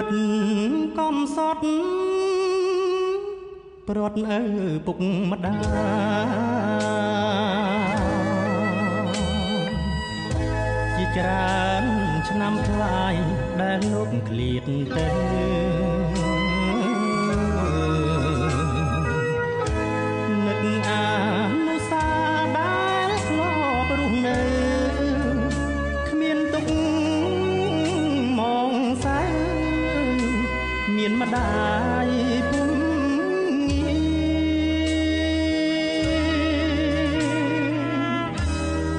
មិត្តកំសត់ប្រត់ឪពុកម្ដាយជាច្រើនឆ្នាំថ្លៃដែលលោកឃ្លាតទៅនឹកអានុសាដែលធ្លាប់រស់នៅគ្មានទុកមងសែមានម្ដាយពុំ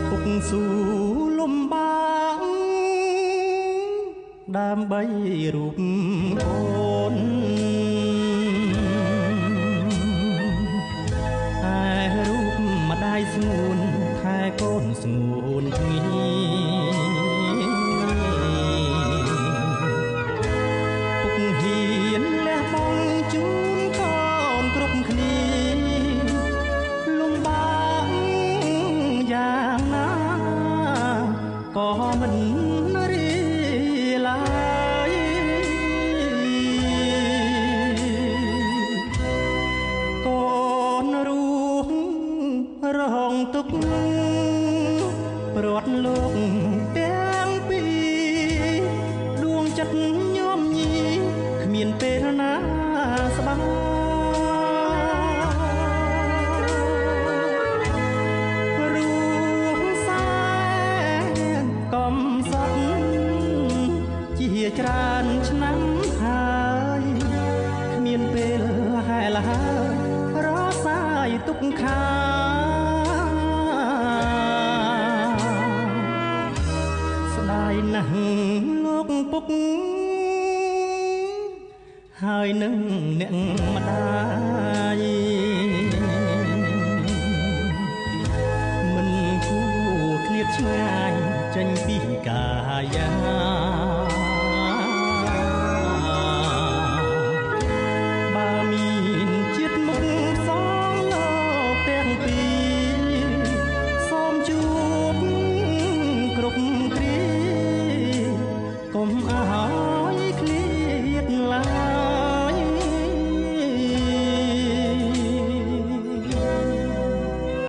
ពុកស៊ូលំបាកដើម្បីរូបអូនហើយរូបម្ដាយស្ងួនថែកូនស្ងួនធ្ងីពុកហ៊ានលះបង់ជូនកូនគ្រប់គ្នាលំបាកយ៉ាងណាក៏មិនរីឡើយកូនរួងរងទុកប្រត់លោកទាំងពីរដួងចិត្តញោមញីគ្មានពេលណាស្បារួងសែនកំសត់ជាច្រើនឆ្នាំហើយគ្មានពេលហែលហើយរសាយទុកខាស្ដាយណាស់លោកពុកហើយនឹងអ្នកម្ដាយមិនគួរឃ្លាតឆ្ងាយចេញពីកាយា